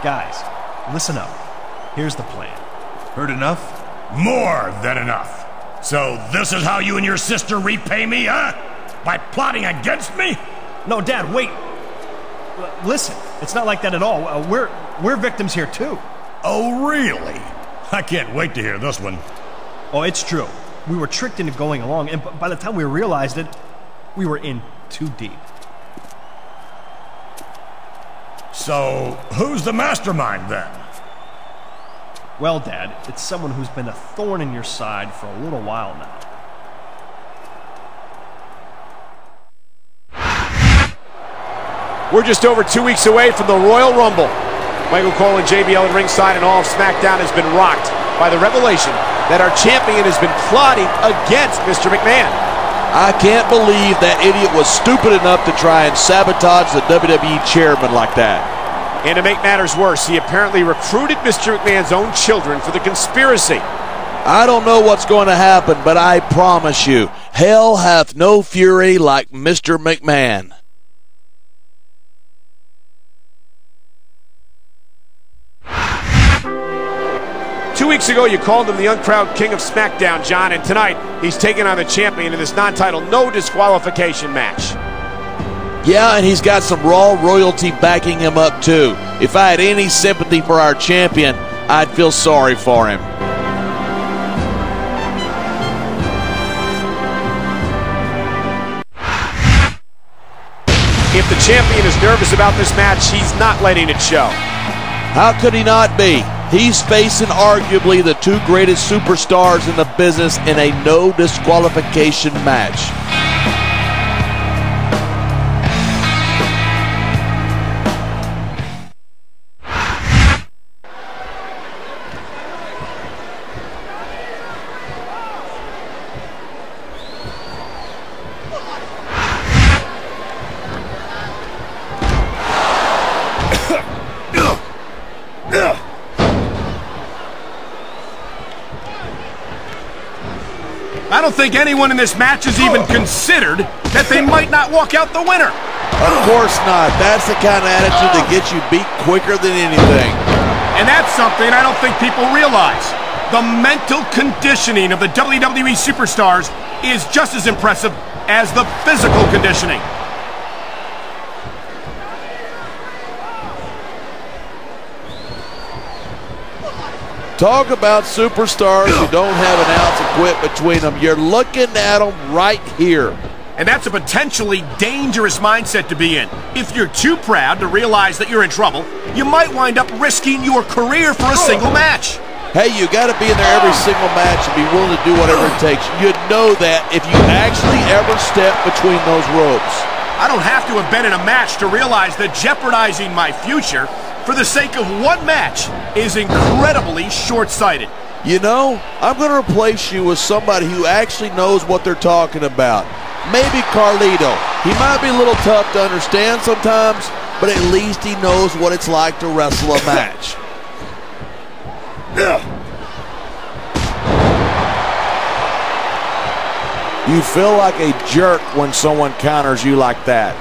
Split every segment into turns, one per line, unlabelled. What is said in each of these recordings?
Guys, listen up. Here's the plan.
Heard enough?
More than enough. So this is how you and your sister repay me, huh? By plotting against me?
No, Dad, wait. Listen, it's not like that at all. We're victims here, too.
Oh, really? I can't wait to hear this one.
Oh, it's true. We were tricked into going along, and by the time we realized it, we were in too deep.
So, who's the mastermind, then?
Well, Dad, it's someone who's been a thorn in your side for a little while now.
We're just over 2 weeks away from the Royal Rumble. Michael Cole and JBL at ringside, and all of Smackdown has been rocked by the revelation that our champion has been plotting against Mr. McMahon.
I can't believe that idiot was stupid enough to try and sabotage the WWE chairman like that.
And to make matters worse, he apparently recruited Mr. McMahon's own children for the conspiracy.
I don't know what's going to happen, but I promise you, hell hath no fury like Mr. McMahon.
Two weeks ago, you called him the uncrowned king of Smackdown, John, and tonight he's taking on the champion in this non-title, no disqualification match.
Yeah, and he's got some Raw royalty backing him up, too. If I had any sympathy for our champion, I'd feel sorry for him.
If the champion is nervous about this match, he's not letting it show.
How could he not be? He's facing arguably the two greatest superstars in the business in a no disqualification match.
I don't think anyone in this match has even considered that they might not walk out the winner.
Of course not. That's the kind of attitude that gets you beat quicker than anything.
And that's something I don't think people realize. The mental conditioning of the WWE superstars is just as impressive as the physical conditioning.
Talk about superstars who don't have an ounce of quit between them. You're looking at them right here.
And that's a potentially dangerous mindset to be in. If you're too proud to realize that you're in trouble, you might wind up risking your career for a single match.
Hey, you got to be in there every single match and be willing to do whatever it takes. You'd know that if you actually ever step between those ropes.
I don't have to have been in a match to realize that jeopardizing my future for the sake of one match is incredibly short-sighted.
You know, I'm going to replace you with somebody who actually knows what they're talking about. Maybe Carlito. He might be a little tough to understand sometimes, but at least he knows what it's like to wrestle a match. You feel like a jerk when someone counters you like that.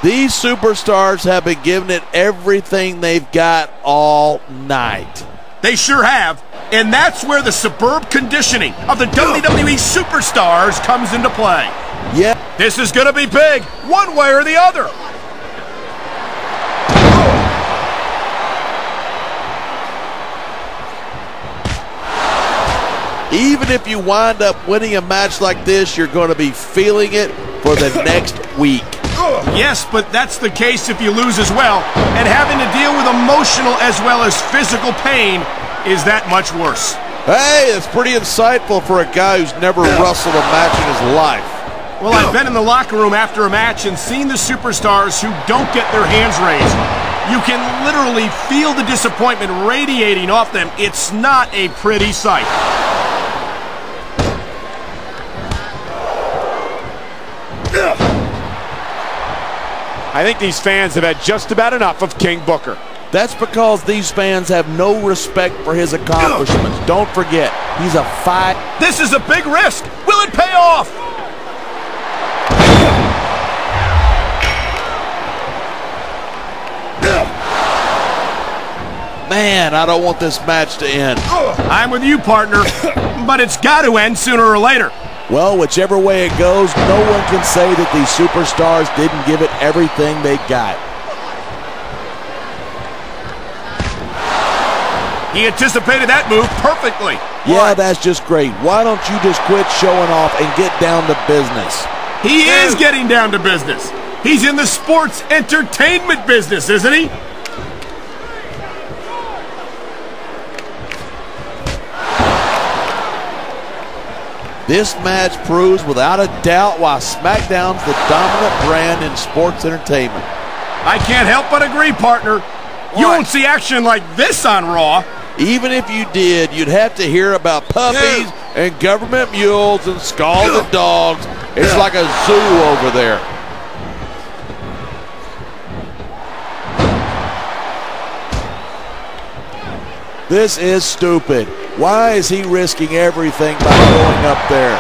These superstars have been giving it everything they've got all night.
They sure have, and that's where the superb conditioning of the WWE superstars comes into play.
Yeah.
This is going to be big, one way or the other.
Even if you wind up winning a match like this, you're going to be feeling it for the next week.
Yes, but that's the case if you lose as well, and having to deal with emotional as well as physical pain is that much worse.
Hey, it's pretty insightful for a guy who's never wrestled a match in his life.
Well, I've been in the locker room after a match and seen the superstars who don't get their hands raised. You can literally feel the disappointment radiating off them. It's not a pretty sight.
I think these fans have had just about enough of King Booker.
That's because these fans have no respect for his accomplishments. Don't forget, he's a fight.
This is a big risk. Will it pay off?
Man, I don't want this match to end.
I'm with you, partner, but it's got to end sooner or later.
Well, whichever way it goes, no one can say that these superstars didn't give it everything they got.
He anticipated that move perfectly.
Yeah, that's just great. Why don't you just quit showing off and get down to business?
He is getting down to business. He's in the sports entertainment business, isn't he?
This match proves without a doubt why Smackdown's the dominant brand in sports entertainment.
I can't help but agree, partner. You won't see action like this on Raw.
Even if you did, you'd have to hear about puppies and government mules and scalded dogs. It's like a zoo over there. This is stupid. Why is he risking everything by going up there?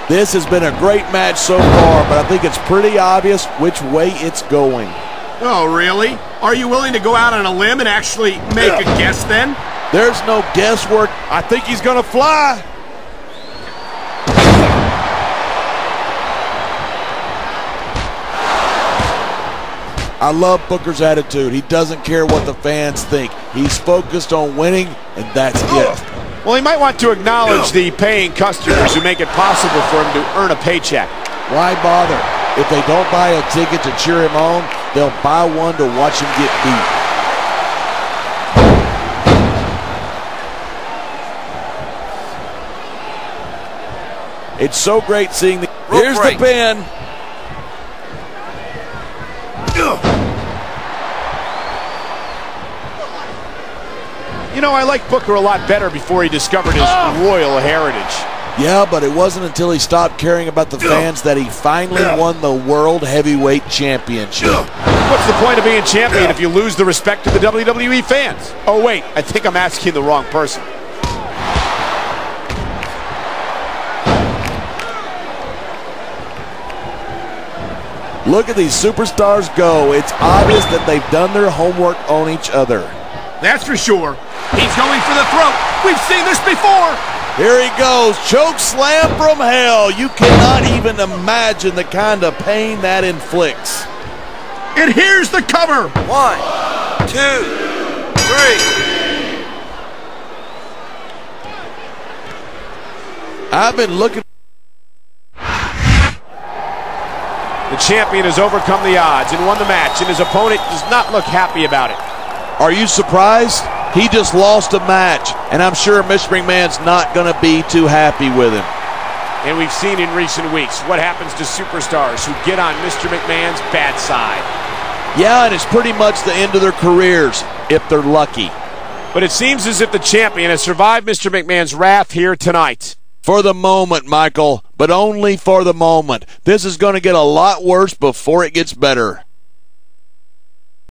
This has been a great match so far, but I think it's pretty obvious which way it's going.
Oh, really? Are you willing to go out on a limb and actually make a guess then?
There's no guesswork.
I think he's going to fly.
I love Booker's attitude. He doesn't care what the fans think. He's focused on winning, and that's it.
Well, he might want to acknowledge the paying customers who make it possible for him to earn a paycheck.
Why bother? If they don't buy a ticket to cheer him on, they'll buy one to watch him get beat. It's so great seeing the... Here's the pin.
You know, I like Booker a lot better before he discovered his royal heritage.
Yeah, but it wasn't until he stopped caring about the fans that he finally won the World Heavyweight Championship.
What's the point of being champion if you lose the respect of the WWE fans? Oh, wait, I think I'm asking the wrong person.
Look at these superstars go. It's obvious that they've done their homework on each other.
That's for sure. He's going for the throat. We've seen this before.
Here he goes. Choke slam from hell. You cannot even imagine the kind of pain that inflicts.
And here's the cover.
1, 2, 3.
I've been looking.
The champion has overcome the odds and won the match, and his opponent does not look happy about it.
Are you surprised? He just lost a match, and I'm sure Mr. McMahon's not going to be too happy with him.
And we've seen in recent weeks what happens to superstars who get on Mr. McMahon's bad side.
Yeah, and it's pretty much the end of their careers, if they're lucky.
But it seems as if the champion has survived Mr. McMahon's wrath here tonight.
For the moment, Michael, but only for the moment. This is going to get a lot worse before it gets better.